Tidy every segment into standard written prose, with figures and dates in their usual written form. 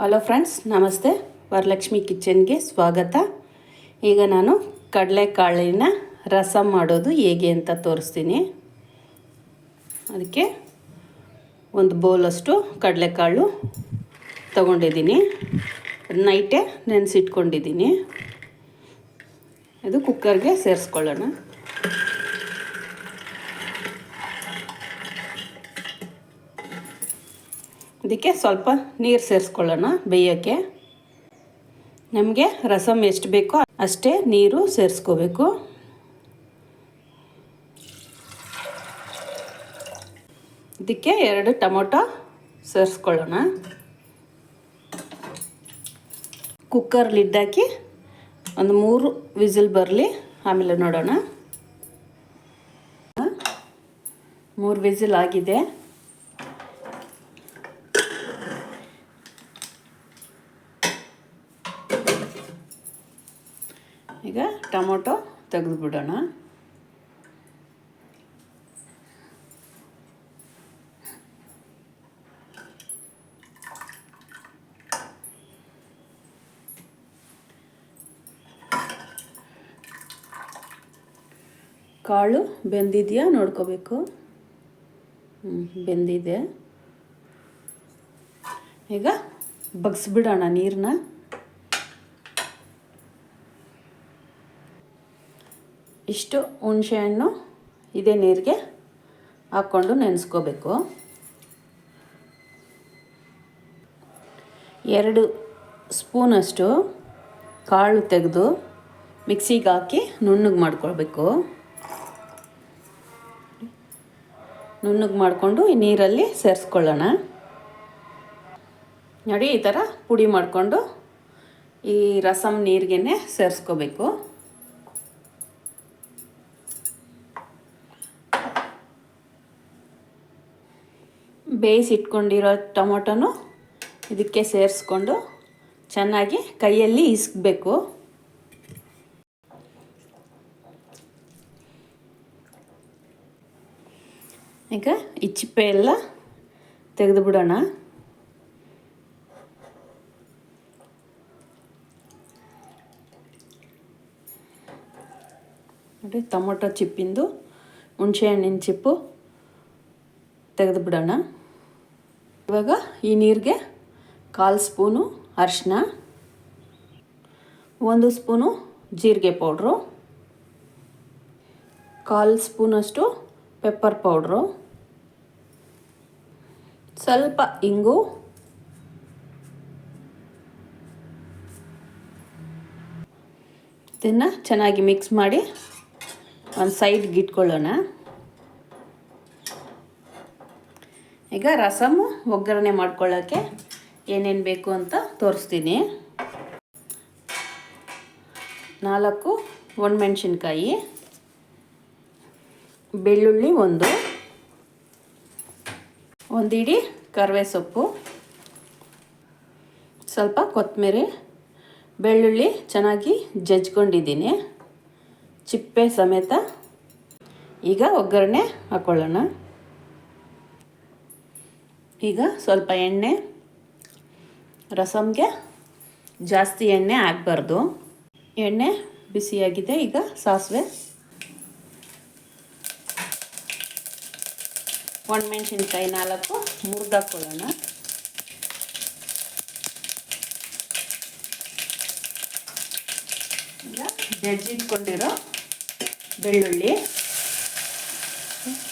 Hello friends, ನಮಸ್ತೆ. ವರಲಕ್ಷ್ಮಿ ಕಿಚನ್ಗೆ ಸ್ವಾಗತ. ಈಗ ನಾನು ಕಡಲೆಕಾಳಿನ ರಸಮ್ ಮಾಡೋದು ಹೇಗೆ ಅಂತ ತೋರಿಸ್ತೀನಿ. ಅದಕ್ಕೆ ಒಂದು ಬೌಲಷ್ಟು ಕಡಲೆಕಾಳು ತಗೊಂಡಿದ್ದೀನಿ. ನೈಟೇ ನೆನೆಸಿಟ್ಕೊಂಡಿದ್ದೀನಿ. ಇದು ಕುಕ್ಕರ್ಗೆ ಸೇರಿಸ್ಕೊಳ್ಳೋಣ. ಇದಕ್ಕೆ ಸ್ವಲ್ಪ ನೀರು ಸೇರಿಸ್ಕೊಳ್ಳೋಣ ಬೇಯೋಕ್ಕೆ. ನಮಗೆ ರಸಮ್ ಎಷ್ಟು ಬೇಕೋ ಅಷ್ಟೇ ನೀರು ಸೇರಿಸ್ಕೋಬೇಕು. ಇದಕ್ಕೆ 2 ಟೊಮೊಟೊ ಸೇರಿಸ್ಕೊಳ್ಳೋಣ. ಕುಕ್ಕರ್ ಲಿಡ್ ಹಾಕಿ ಒಂದು 3 ವಿಸಿಲ್ ಬರಲಿ, ಆಮೇಲೆ ನೋಡೋಣ. 3 ವಿಸಿಲ್ ಆಗಿದೆ. ಈಗ ಟೊಮೊಟೊ ತೆಗೆದುಬಿಡೋಣ. ಕಾಳು ಬೆಂದಿದೆಯಾ ನೋಡ್ಕೋಬೇಕು. ಬೆಂದಿದೆ. ಈಗ ಬಗ್ಸ್ಬಿಡೋಣ ನೀರನ್ನ. ಇಷ್ಟು ಹುಣಸೆಹಣ್ಣು ಇದೇ ನೀರಿಗೆ ಹಾಕ್ಕೊಂಡು ನೆನೆಸ್ಕೋಬೇಕು. 2 ಸ್ಪೂನಷ್ಟು ಕಾಳು ತೆಗೆದು ಮಿಕ್ಸಿಗೆ ಹಾಕಿ ನುಣ್ಣಗೆ ಮಾಡ್ಕೊಳ್ಬೇಕು. ನುಣ್ಣಗೆ ಮಾಡಿಕೊಂಡು ಈ ನೀರಲ್ಲಿ ಸೇರಿಸ್ಕೊಳ್ಳೋಣ. ನೋಡಿ, ಈ ಥರ ಪುಡಿ ಮಾಡಿಕೊಂಡು ಈ ರಸಮ್ ನೀರಿಗೆ ಸೇರಿಸ್ಕೋಬೇಕು. ಬೇಯಿಸಿಟ್ಕೊಂಡಿರೋ ಟೊಮೊಟೊನು ಇದಕ್ಕೆ ಸೇರಿಸ್ಕೊಂಡು ಚೆನ್ನಾಗಿ ಕೈಯಲ್ಲಿ ಇಸ್ಕಬೇಕು. ಈಗ ಈ ಚಿಪ್ಪೆ ಎಲ್ಲ ತೆಗೆದು ಬಿಡೋಣ. ನೋಡಿ, ಟೊಮೊಟೊ ಚಿಪ್ಪಿಂದು ಹುಣಸೆಹಣ್ಣಿನ ಚಿಪ್ಪು ತೆಗೆದು ಬಿಡೋಣ. ಇವಾಗ ಈ ನೀರಿಗೆ 1/4 ಸ್ಪೂನು ಅರಿಶಿನ, 1 ಸ್ಪೂನು ಜೀರಿಗೆ ಪೌಡ್ರು, 1/4 ಸ್ಪೂನಷ್ಟು ಪೆಪ್ಪರ್ ಪೌಡ್ರು, ಸ್ವಲ್ಪ ಇಂಗು, ಇದನ್ನು ಚೆನ್ನಾಗಿ ಮಿಕ್ಸ್ ಮಾಡಿ ಒಂದು ಸೈಡ್ಗೆ ಇಟ್ಕೊಳ್ಳೋಣ. ಈಗ ರಸಮ್ಮು ಒಗ್ಗರಣೆ ಮಾಡ್ಕೊಳ್ಳೋಕ್ಕೆ ಏನೇನು ಬೇಕು ಅಂತ ತೋರಿಸ್ತೀನಿ. 4 ಒಣಮೆಣಸಿನ್ಕಾಯಿ, ಬೆಳ್ಳುಳ್ಳಿ 1 ಇಡೀ ಕರಿಬೇವು ಸೊಪ್ಪು, ಸ್ವಲ್ಪ ಕೊತ್ತಂಬರಿ, ಬೆಳ್ಳುಳ್ಳಿ ಚೆನ್ನಾಗಿ ಜಜ್ಕೊಂಡಿದ್ದೀನಿ ಚಿಪ್ಪೆ ಸಮೇತ. ಈಗ ಒಗ್ಗರಣೆ ಹಾಕ್ಕೊಳ್ಳೋಣ. ಈಗ ಸ್ವಲ್ಪ ಎಣ್ಣೆ. ರಸಮ್ಗೆ ಜಾಸ್ತಿ ಎಣ್ಣೆ ಆಗಬಾರ್ದು. ಎಣ್ಣೆ ಬಿಸಿಯಾಗಿದೆ. ಈಗ ಸಾಸಿವೆ, ಒಣಮೆಣಸಿನ್ಕಾಯಿ 4 ಮುರಿದಾಕೊಳ್ಳೋಣ. ಈಗ ಜಜ್ಜಿಟ್ಕೊಂಡಿರೋ ಬೆಳ್ಳುಳ್ಳಿ,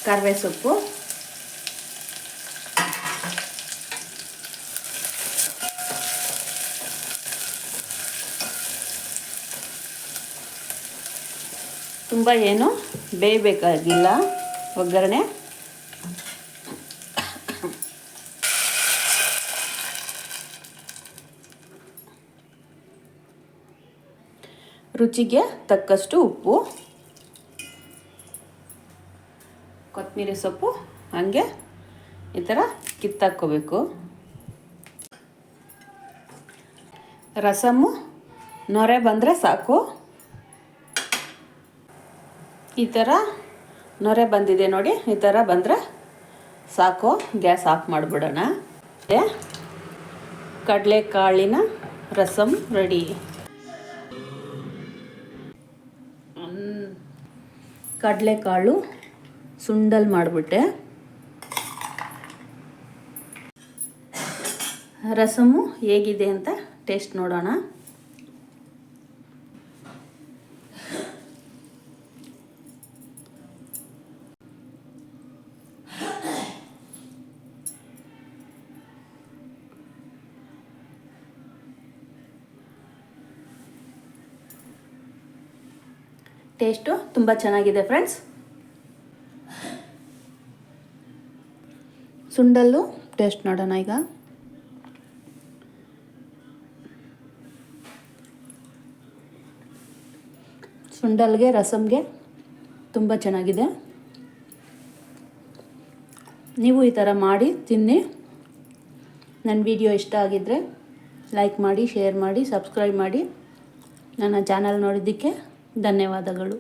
ಕರಿಬೇವು ಸೊಪ್ಪು, ತುಂಬ ಏನು ಬೇಯಬೇಕಾಗಿಲ್ಲ ಒಗ್ಗರಣೆ. ರುಚಿಗೆ ತಕ್ಕಷ್ಟು ಉಪ್ಪು, ಕೊತ್ತಂಬರಿ ಸೊಪ್ಪು ಹಾಗೆ ಈ ಥರ ಕಿತ್ತಾಕ್ಕೋಬೇಕು. ರಸಮ್ಮು ನೊರೆ ಬಂದರೆ ಸಾಕು. ಈ ಥರ ನೊರೆ ಬಂದಿದೆ ನೋಡಿ, ಈ ಥರ ಬಂದರೆ ಸಾಕು. ಗ್ಯಾಸ್ ಆಫ್ ಮಾಡಿಬಿಡೋಣ. ಕಡಲೆಕಾಳಿನ ರಸಮ್ ರೆಡಿ. ಕಡಲೆಕಾಳು ಸುಂಡಲ್ ಮಾಡಿಬಿಟ್ಟೆ. ರಸಮು ಹೇಗಿದೆ ಅಂತ ಟೇಸ್ಟ್ ನೋಡೋಣ. ಟೇಸ್ಟು ತುಂಬ ಚೆನ್ನಾಗಿದೆ ಫ್ರೆಂಡ್ಸ್. ಸುಂಡಲ್ಲು ಟೇಸ್ಟ್ ನೋಡೋಣ ಈಗ. ಸುಂಡಲ್ಗೆ ರಸಮ್ಗೆ ತುಂಬ ಚೆನ್ನಾಗಿದೆ. ನೀವು ಈ ಥರ ಮಾಡಿ ತಿನ್ನಿ. ನನ್ನ ವಿಡಿಯೋ ಇಷ್ಟ ಆಗಿದ್ದರೆ ಲೈಕ್ ಮಾಡಿ, ಶೇರ್ ಮಾಡಿ, ಸಬ್ಸ್ಕ್ರೈಬ್ ಮಾಡಿ. ನನ್ನ ಚಾನಲ್ ನೋಡಿದ್ದಕ್ಕೆ ಧನ್ಯವಾದಗಳು.